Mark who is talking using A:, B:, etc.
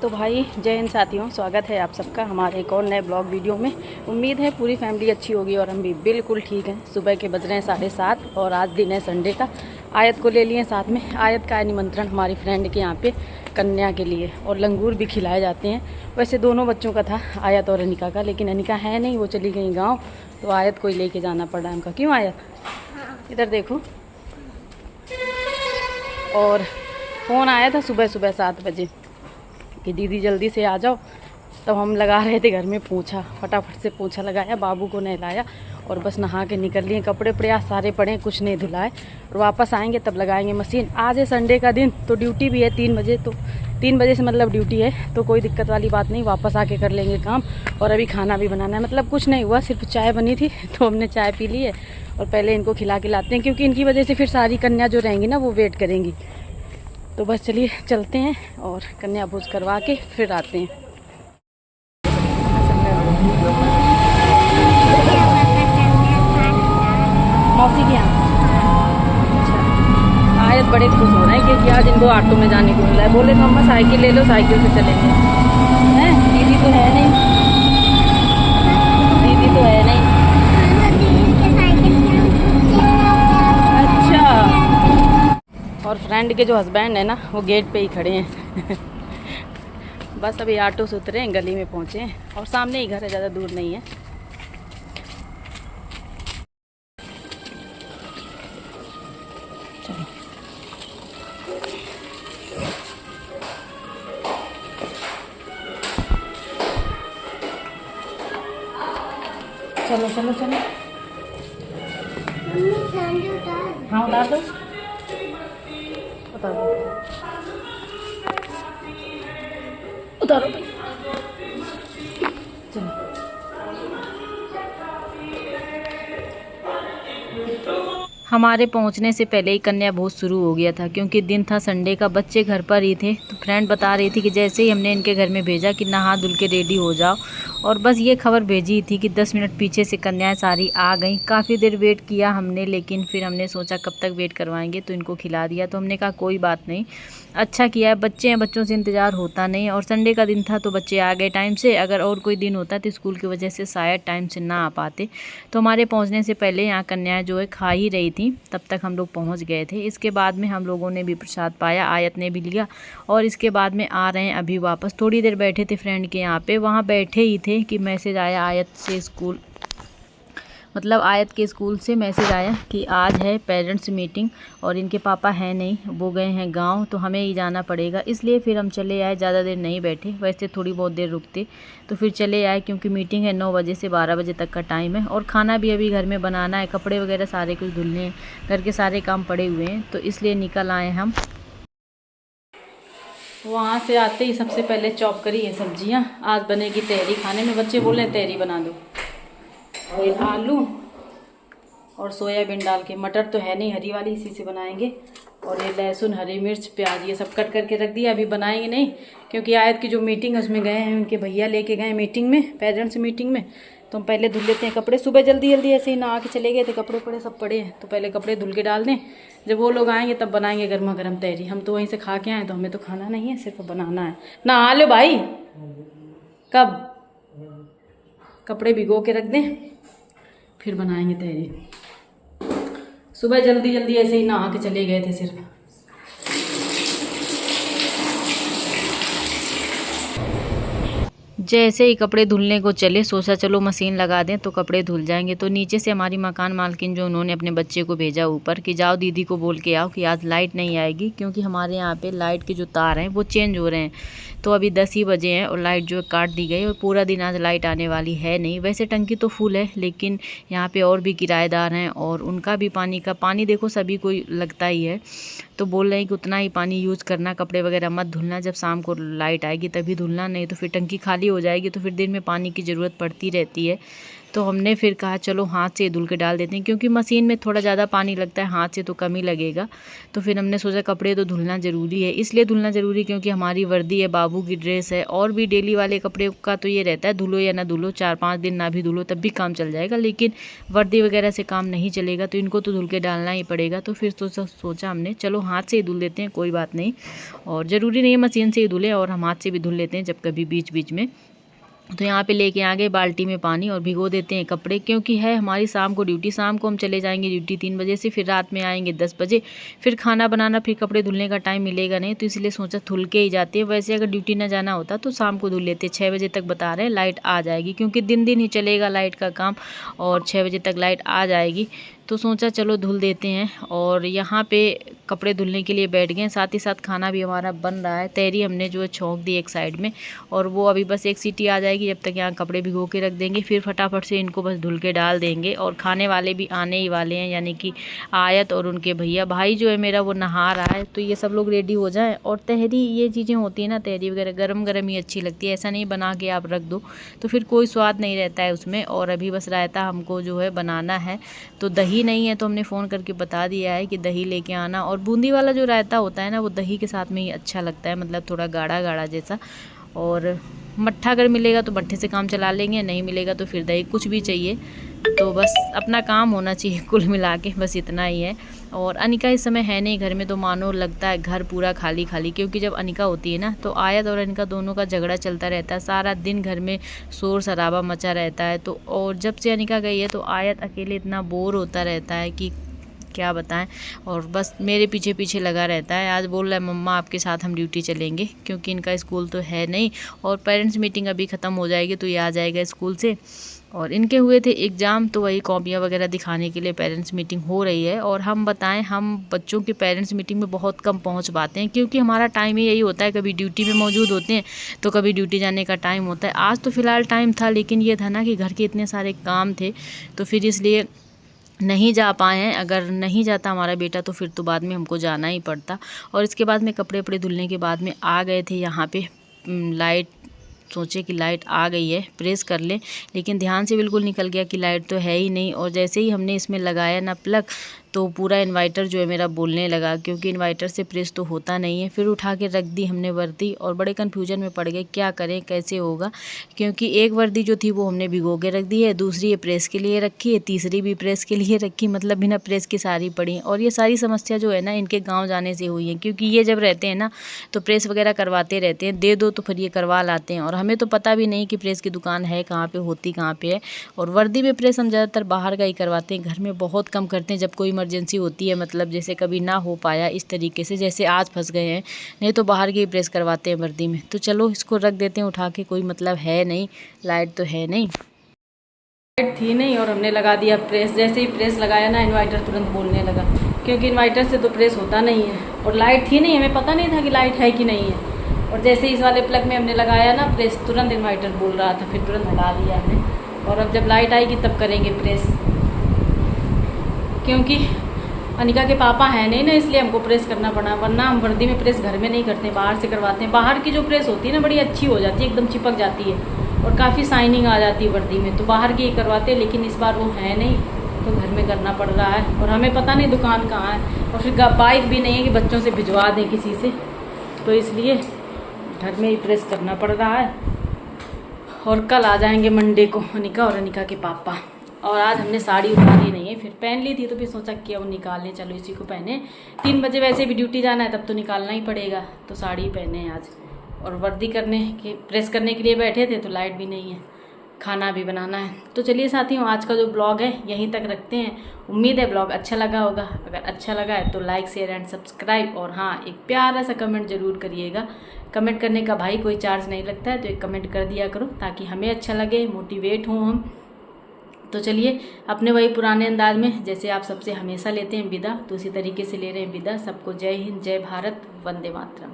A: तो भाई जय हिंद साथियों, स्वागत है आप सबका हमारे एक और नए ब्लॉग वीडियो में। उम्मीद है पूरी फैमिली अच्छी होगी और हम भी बिल्कुल ठीक हैं। सुबह के बज रहे हैं 7:30 और आज दिन है संडे का। आयत को ले लिए साथ में। आयत का है निमंत्रण हमारी फ्रेंड के यहाँ पे कन्या के लिए, और लंगूर भी खिलाए जाते हैं। वैसे दोनों बच्चों का था, आयत और अनिका का, लेकिन अनिका है नहीं, वो चली गई गाँव, तो आयत को ही लेके जाना पड़ा हमका। क्यों आयत? इधर देखो। और फ़ोन आया था सुबह 7 बजे कि दीदी जल्दी से आ जाओ। तब हम लगा रहे थे घर में पोंछा, फटाफट से पोंछा लगाया, बाबू को नहलाया और बस नहा के निकल लिए। कपड़े प्रयास सारे पड़े, कुछ नहीं धुलाए, और वापस आएंगे तब लगाएंगे मशीन। आज है संडे का दिन, तो ड्यूटी भी है 3 बजे, तो 3 बजे से मतलब ड्यूटी है, तो कोई दिक्कत वाली बात नहीं। वापस आके कर लेंगे काम। और अभी खाना भी बनाना है, मतलब कुछ नहीं हुआ, सिर्फ चाय बनी थी तो हमने चाय पी ली है। और पहले इनको खिला के लाते हैं, क्योंकि इनकी वजह से फिर सारी कन्या जो रहेंगी ना वो वेट करेंगी। तो बस चलिए चलते हैं और कन्या भोज करवा के फिर आते हैं। मौसी के यहाँ। अच्छा, आयत बड़े खुश हो रहे हैं क्योंकि आज इनको ऑटो में जाने को मिल रहा है। बोले तो अम्मा साइकिल ले लो, साइकिल से चलेंगे। हैं, दीदी तो है नहीं, दीदी तो है नहीं। और फ्रेंड के जो हस्बैंड है ना, वो गेट पे ही खड़े हैं बस अभी ऑटो से उतरे हैं, गली में पहुँचे हैं और सामने ही घर है, ज़्यादा दूर नहीं है। चलो चलो चलो। हाँ उतार दो, उतारो उतारो भाई, चलो। हमारे पहुंचने से पहले ही कन्या भोज शुरू हो गया था, क्योंकि दिन था संडे का, बच्चे घर पर ही थे। तो फ्रेंड बता रही थी कि जैसे ही हमने इनके घर में भेजा कि नहा धुल के रेडी हो जाओ, और बस ये खबर भेजी थी कि 10 मिनट पीछे से कन्याएं सारी आ गई। काफ़ी देर वेट किया हमने, लेकिन फिर हमने सोचा कब तक वेट करवाएंगे, तो इनको खिला दिया। तो हमने कहा कोई बात नहीं, अच्छा किया है, बच्चे हैं, बच्चों से इंतज़ार होता नहीं। और संडे का दिन था तो बच्चे आ गए टाइम से। अगर और कोई दिन होता तो स्कूल की वजह से शायद टाइम से ना आ पाते। तो हमारे पहुंचने से पहले यहाँ कन्याएं जो है खा ही रही थी, तब तक हम लोग पहुंच गए थे। इसके बाद में हम लोगों ने भी प्रसाद पाया, आयत ने भी लिया, और इसके बाद में आ रहे हैं अभी वापस। थोड़ी देर बैठे थे फ्रेंड के यहाँ पे, वहाँ बैठे ही थे कि मैसेज आया आयत से, स्कूल मतलब आयत के स्कूल से मैसेज आया कि आज है पेरेंट्स मीटिंग और इनके पापा हैं नहीं, वो गए हैं गांव, तो हमें ही जाना पड़ेगा। इसलिए फिर हम चले आए, ज़्यादा देर नहीं बैठे, वैसे थोड़ी बहुत देर रुकते तो फिर चले आए, क्योंकि मीटिंग है 9 बजे से 12 बजे तक का टाइम है। और खाना भी अभी घर में बनाना है, कपड़े वगैरह सारे कुछ धुलने हैं, घर के सारे काम पड़े हुए हैं, तो इसलिए निकल आए हम। वहाँ से आते ही सबसे पहले चॉप करी है सब्जियाँ। आज बनेगी तहरी खाने में, बच्चे बोले तहरी बना दो। ये आलू और सोयाबीन डाल के, मटर तो है नहीं, हरी वाली इसी से बनाएंगे। और ये लहसुन, हरी मिर्च, प्याज, ये सब कट करके रख दिया। अभी बनाएंगे नहीं, क्योंकि आयत की जो मीटिंग है उसमें गए हैं, उनके भैया लेके गए मीटिंग में, पेरेंट्स मीटिंग में। तो हम पहले धुल लेते हैं कपड़े। सुबह जल्दी जल्दी ऐसे ही नहा के चले गए थे, कपड़े पड़े सब पड़े हैं, तो पहले कपड़े धुल के डाल दें। जब वो लोग आएंगे तब बनाएंगे गर्मा गर्म तहरी। हम तो वहीं से खा के आए, तो हमें तो खाना नहीं है, सिर्फ बनाना है। नहा लो भाई, कब कपड़े भिगो के रख दें, फिर बनाएंगे तहरी। सुबह जल्दी जल्दी ऐसे ही नहा के चले गए थे सिर्फ। जैसे ही कपड़े धुलने को चले, सोचा चलो मशीन लगा दें तो कपड़े धुल जाएंगे। तो नीचे से हमारी मकान मालकिन जो, उन्होंने अपने बच्चे को भेजा ऊपर कि जाओ दीदी को बोल के आओ कि आज लाइट नहीं आएगी, क्योंकि हमारे यहाँ पे लाइट के जो तार हैं वो चेंज हो रहे हैं। तो अभी 10 ही बजे हैं और लाइट जो है काट दी गई, और पूरा दिन आज लाइट आने वाली है नहीं। वैसे टंकी तो फुल है, लेकिन यहाँ पे और भी किराएदार हैं और उनका भी पानी देखो सभी को लगता ही है। तो बोल रहे हैं कि उतना ही पानी यूज़ करना, कपड़े वगैरह मत धुलना, जब शाम को लाइट आएगी तभी धुलना, नहीं तो फिर टंकी खाली हो जाएगी, तो फिर दिन में पानी की ज़रूरत पड़ती रहती है। तो हमने फिर कहा चलो हाथ से धुल के डाल देते हैं, क्योंकि मशीन में थोड़ा ज़्यादा पानी लगता है, हाथ से तो कम ही लगेगा। तो फिर हमने सोचा कपड़े तो धुलना ज़रूरी है, इसलिए धुलना ज़रूरी क्योंकि हमारी वर्दी है, बाबू की ड्रेस है, और भी डेली वाले कपड़े का तो ये रहता है धुलो या ना धुलो, 4-5 दिन ना भी धुलो तब भी काम चल जाएगा, लेकिन वर्दी वगैरह से काम नहीं चलेगा, तो इनको तो धुल के डालना ही पड़ेगा। तो फिर सोचा हमने चलो हाथ से ही धुल देते हैं, कोई बात नहीं, और ज़रूरी नहीं है मशीन से ही धुलें, और हम हाथ से भी धुल लेते हैं जब कभी बीच बीच में। तो यहाँ पे लेके आ गए बाल्टी में पानी और भिगो देते हैं कपड़े, क्योंकि है हमारी शाम को ड्यूटी, शाम को हम चले जाएंगे ड्यूटी 3 बजे से, फिर रात में आएंगे 10 बजे, फिर खाना बनाना, फिर कपड़े धुलने का टाइम मिलेगा नहीं, तो इसलिए सोचा धुल के ही जाते हैं। वैसे अगर ड्यूटी ना जाना होता तो शाम को धुल लेते, 6 बजे तक बता रहे हैं लाइट आ जाएगी, क्योंकि दिन दिन ही चलेगा लाइट का काम, और 6 बजे तक लाइट आ जाएगी। तो सोचा चलो धुल देते हैं, और यहाँ पे कपड़े धुलने के लिए बैठ गए, साथ ही साथ खाना भी हमारा बन रहा है। तहरी हमने जो है छोंक दी एक साइड में, और वो अभी बस एक सीटी आ जाएगी, जब तक यहाँ कपड़े भिगो के रख देंगे, फिर फटाफट से इनको बस धुल के डाल देंगे। और खाने वाले भी आने ही वाले हैं, यानी कि आयत और उनके भैया, भाई जो है मेरा वो नहा रहा है, तो ये सब लोग रेडी हो जाएं। और तहरी ये चीज़ें होती हैं ना, तहरी वगैरह गरम गरम ही अच्छी लगती है, ऐसा नहीं बना के आप रख दो तो फिर कोई स्वाद नहीं रहता है उसमें। और अभी बस रायता हमको जो है बनाना है, तो दही नहीं है तो हमने फ़ोन करके बता दिया है कि दही लेके आना। और बूंदी वाला जो रायता होता है ना, वो दही के साथ में ही अच्छा लगता है, मतलब थोड़ा गाढ़ा गाढ़ा जैसा। और मट्ठा अगर मिलेगा तो मट्ठे से काम चला लेंगे, नहीं मिलेगा तो फिर दही, कुछ भी चाहिए, तो बस अपना काम होना चाहिए कुल मिला के, बस इतना ही है। और अनिका इस समय है नहीं घर में, तो मानो लगता है घर पूरा खाली खाली, क्योंकि जब अनिका होती है ना तो आयत और अनिका दोनों का झगड़ा चलता रहता है, सारा दिन घर में शोर शराबा मचा रहता है। तो और जब से अनिका गई है तो आयत अकेले इतना बोर होता रहता है कि क्या बताएं, और बस मेरे पीछे पीछे लगा रहता है। आज बोल रहा है मम्मा आपके साथ हम ड्यूटी चलेंगे, क्योंकि इनका स्कूल तो है नहीं, और पेरेंट्स मीटिंग अभी ख़त्म हो जाएगी तो ये आ जाएगा स्कूल से। और इनके हुए थे एग्ज़ाम, तो वही कॉपियाँ वगैरह दिखाने के लिए पेरेंट्स मीटिंग हो रही है। और हम बताएं, हम बच्चों की पेरेंट्स मीटिंग में बहुत कम पहुंच पाते हैं, क्योंकि हमारा टाइम ही यही होता है, कभी ड्यूटी में मौजूद होते हैं तो कभी ड्यूटी जाने का टाइम होता है। आज तो फ़िलहाल टाइम था, लेकिन ये था ना कि घर के इतने सारे काम थे, तो फिर इसलिए नहीं जा पाए हैं। अगर नहीं जाता हमारा बेटा तो फिर तो बाद में हमको जाना ही पड़ता। और इसके बाद में कपड़े वपड़े धुलने के बाद में आ गए थे यहाँ पे लाइट, सोचे कि लाइट आ गई है प्रेस कर लें, लेकिन ध्यान से बिल्कुल निकल गया कि लाइट तो है ही नहीं। और जैसे ही हमने इसमें लगाया ना प्लग, तो पूरा इन्वर्टर जो है मेरा बोलने लगा, क्योंकि इन्वर्टर से प्रेस तो होता नहीं है। फिर उठा के रख दी हमने वर्दी, और बड़े कन्फ्यूजन में पड़ गए क्या करें कैसे होगा, क्योंकि एक वर्दी जो थी वो हमने भिगो के रख दी है, दूसरी ये प्रेस के लिए रखी है, तीसरी भी प्रेस के लिए रखी, मतलब बिना प्रेस की सारी पड़ी। और ये सारी समस्या जो है ना इनके गाँव जाने से हुई है, क्योंकि ये जब रहते हैं ना तो प्रेस वगैरह करवाते रहते हैं, दे दो तो फिर ये करवा लाते हैं, और हमें तो पता भी नहीं कि प्रेस की दुकान है कहाँ पे, होती कहाँ पे है। और वर्दी में प्रेस हम ज़्यादातर बाहर का ही करवाते हैं, घर में बहुत कम करते हैं, जब कोई इमरजेंसी होती है, मतलब जैसे कभी ना हो पाया इस तरीके से, जैसे आज फंस गए हैं, नहीं तो बाहर की प्रेस करवाते हैं वर्दी में। तो चलो इसको रख देते हैं उठा के, कोई मतलब है नहीं, लाइट तो है नहीं, लाइट थी नहीं, और हमने लगा दिया प्रेस। जैसे ही प्रेस लगाया ना इन्वर्टर तुरंत बोलने लगा, क्योंकि इन्वर्टर से तो प्रेस होता नहीं है, और लाइट थी नहीं, हमें पता नहीं था कि लाइट है कि नहीं है। और जैसे इस वाले प्लग में हमने लगाया ना प्रेस, तुरंत इन्वर्टर बोल रहा था, फिर तुरंत हटा दिया हमने। और अब जब लाइट आएगी तब करेंगे प्रेस, क्योंकि अनिका के पापा हैं नहीं ना, इसलिए हमको प्रेस करना पड़ा, वरना हम वर्दी में प्रेस घर में नहीं करते, बाहर से करवाते हैं। बाहर की जो प्रेस होती है ना बड़ी अच्छी हो जाती है, एकदम चिपक जाती है, और काफ़ी शाइनिंग आ जाती है वर्दी में, तो बाहर की ही करवाते हैं। लेकिन इस बार वो है नहीं, तो घर में करना पड़ रहा है, और हमें पता नहीं दुकान कहाँ है, और फिर बाइक भी नहीं है कि बच्चों से भिजवा दें किसी से, तो इसलिए घर में ही प्रेस करना पड़ रहा है। और कल आ जाएंगे मंडे को अनिका और अनिका के पापा। और आज हमने साड़ी उतारी नहीं है, फिर पहन ली थी तो फिर सोचा क्यों निकालें, चलो इसी को पहने, 3 बजे वैसे भी ड्यूटी जाना है, तब तो निकालना ही पड़ेगा, तो साड़ी पहने आज। और वर्दी करने के प्रेस करने के लिए बैठे थे, तो लाइट भी नहीं है, खाना भी बनाना है। तो चलिए साथियों, आज का जो ब्लॉग है यहीं तक रखते हैं। उम्मीद है ब्लॉग अच्छा लगा होगा, अगर अच्छा लगा है तो लाइक शेयर एंड सब्सक्राइब, और हाँ एक प्यारा सा कमेंट ज़रूर करिएगा। कमेंट करने का भाई कोई चार्ज नहीं लगता है, तो एक कमेंट कर दिया करो, ताकि हमें अच्छा लगे, मोटिवेट हों हम। तो चलिए अपने वही पुराने अंदाज में, जैसे आप सबसे हमेशा लेते हैं विदा, तो उसी तरीके से ले रहे हैं विदा। सबको जय हिंद, जय भारत, वंदे मातरम।